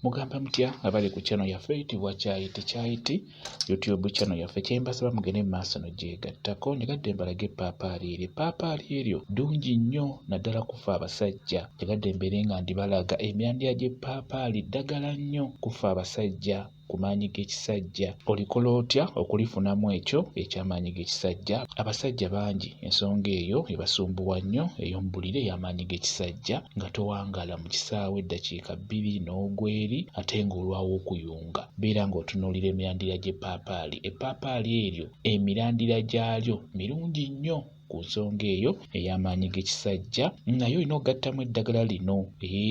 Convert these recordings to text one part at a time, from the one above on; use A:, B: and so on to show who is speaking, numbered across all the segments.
A: Mugamba mutya abali ku channel yaffe eyitibwa Kyayiti YouTube channel yaffe. Kyembasaba mugende mu maaso nogyegattako njagadde mbalage eppaapaali eryo. Eppaapaali eryo ddungi nnyo naddala kufa abasajja. Njagadde mbeere nga ndibalaga emirandira gy'eppaapaali ddagala nnyo kufa abasajja ku maanyi g'ekisajja. Olikola otya okulifunamu ekyo eky'amaanyi g'ekisajja? Abasajja bangi ensonga eyo ebasumbuwa nnyo ey'omubulire ey'amaanyi g'ekisajja nga towangaala mu kisaawe eddakiika 2 n'ogweri ate ng'olwawo okuyunga. Beera ng'otunuulira emirandira gy'eppaapaali. Eppaapaali eryo emirandira gyalyo mirungi nnyo ku nsonga eyo ey'amaanyi g'ekisajja, naye olina okugattamu eddagala lino.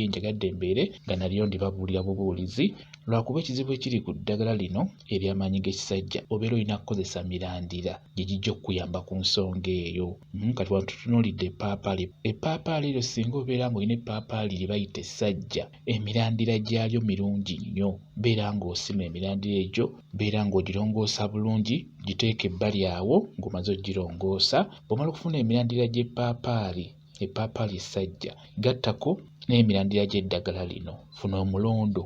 A: Njagadde mbeere nga nalyo ndibabuulira bubuulizi lwakuba ekizibu ekiri ku ddagala lino ery'amaanyi g'ekisajja obeera olina kukozesa mirandira gye gijja okukuyamba ku nsonga eyo. Kati wano tutunuulidde eppaapaali. Eppaapaali eryo singa obeera ng'olina eppaapaali lye bayita essajja, emirandira gyalyo mirungi nnyo. Beera ng'osima emirandira egyo, beera ng'ogirongoosa bulungi, giteeke ebbali awo ng'omaze ogirongoosa. Bw'omala okufuna emirandira gy'eppaapaali, eppaapaali essajja, gattako n'emirandira gy'eddagala lino. Funa omulondo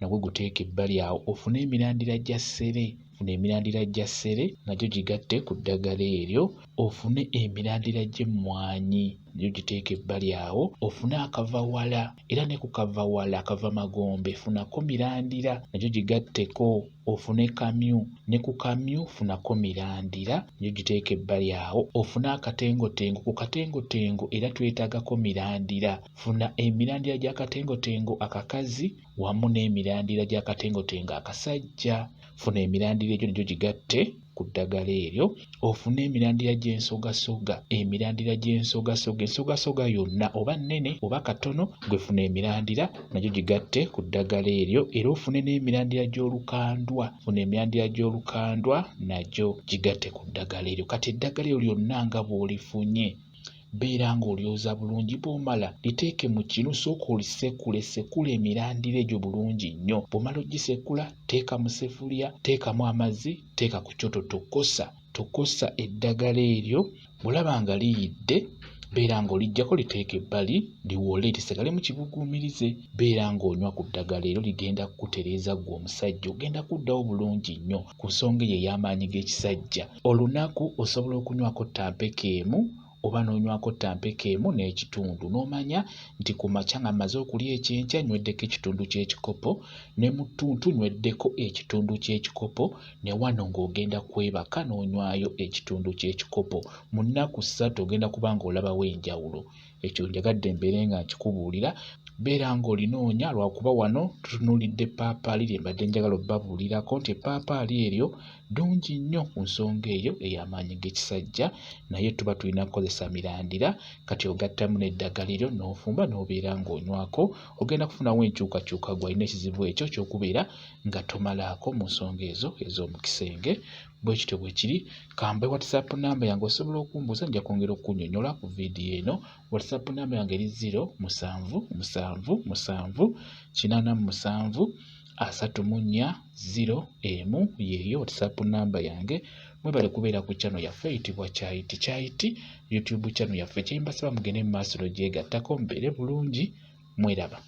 A: nagwo guteeke ebbali awo. Ofune emirandira gya ssere. Funa emirandira gya ssere nagyo gigatte ku ddagala eryo. Ofune emirandira gy'emmwanyi nagyo giteeke ebbali awo. Ofune akavawala era ne ku kavawala akava magombe funako mirandira nagyo gigatteko. Ofune kamyu ne ku kamyu funako mirandira nagyo giteeke ebbali awo. Ofune akatengotengo, ku katengotengo era twetaagako mirandira. Funa emirandira gy'akatengotengo akakazi wamu n'emirandira gy'akatengotengo akasajja. Funa emirandira egyo nagyo gigatte ku ddagala eryo. Ofune emirandira gy'ensogasoga. Emirandira gy'ensogasoga, ensogasoga yonna oba nnene oba katono, gwe funa emirandira nagyo gigatte ku ddagala eryo. Era ofune n'emirandira gy'olukandwa. Funa emirandira gy'olukandwa nagyo gigatte ku ddagala eryo. Kati eddagala eryo lyonna nga bw'olifunye, beera ng'olyoza bulungi. Bw'omala liteeke mu kinu, sooka olisekule. Sekula emirandira egyo bulungi nnyo. Bw'omala ogisekula, teeka mu seffuliya, teekamu amazzi, teeka ku kyoto, tokosa eddagala eryo. Bw'olaba nga liyidde, beera ng'oliggyako liteeke ebbali liwole lisigale mu kibuguumirize. Beera ng'onywa ku ddagala eryo, ligenda kukutereeza ggwe omusajja, ogenda kuddawo bulungi nnyo ku nsonga eyo ey'amaanyi g'ekisajja. Olunaku osobola okunywako ttampeko emu oba n'onywako ttampeko emu n'ekitundu. N'omanya nti ku makya nga mmaze okulya ekyenkya nyweddeko ekitundu ky'ekikopo, ne mu ttuntu nyweddeko ekitundu ky'ekikopo, ne wano ng'ogenda kwebaka n'onywayo ekitundu ky'ekikopo. Mu nnaku 3 ogenda kuba ng'olabawo enjawulo. Ekyo njagadde mbeere nga nkikubuulira. Beera ng'olinoonya lwakuba wano tutunuulidde eppaapaali lye mbadde njagala obbabuulirako nti eppaapaali eryo ddungi nnyo ku nsonga eyo ey'amaanyi g'ekisajja, naye tuba tulina kukozesa mirandira. Kati ogattamu n'eddagala eryo n'ofumba n'obeera ng'onywako. Ogenda kufunawo enkyukakyuka gw'alina ekizibu ekyo ky'okubeera nga tomalaako mu nsonga ezo ez'omu kisenge. Bwe kityo bwe kiri. Kambe WhatsApp namba yange osobola okumbuuza, nja kwongera okunnyonnyola ku viidiyo eno. WhatsApp namba yange eri 0777873401 yeeyo WhatsApp namba yange. Mwebale kubeera ku channel yaffe eyitibwa Kyayiti YouTube channel yaffe. Kyembasaba mugende mu maaso n'ogyegattako, mbeere bulungi. Mweraba.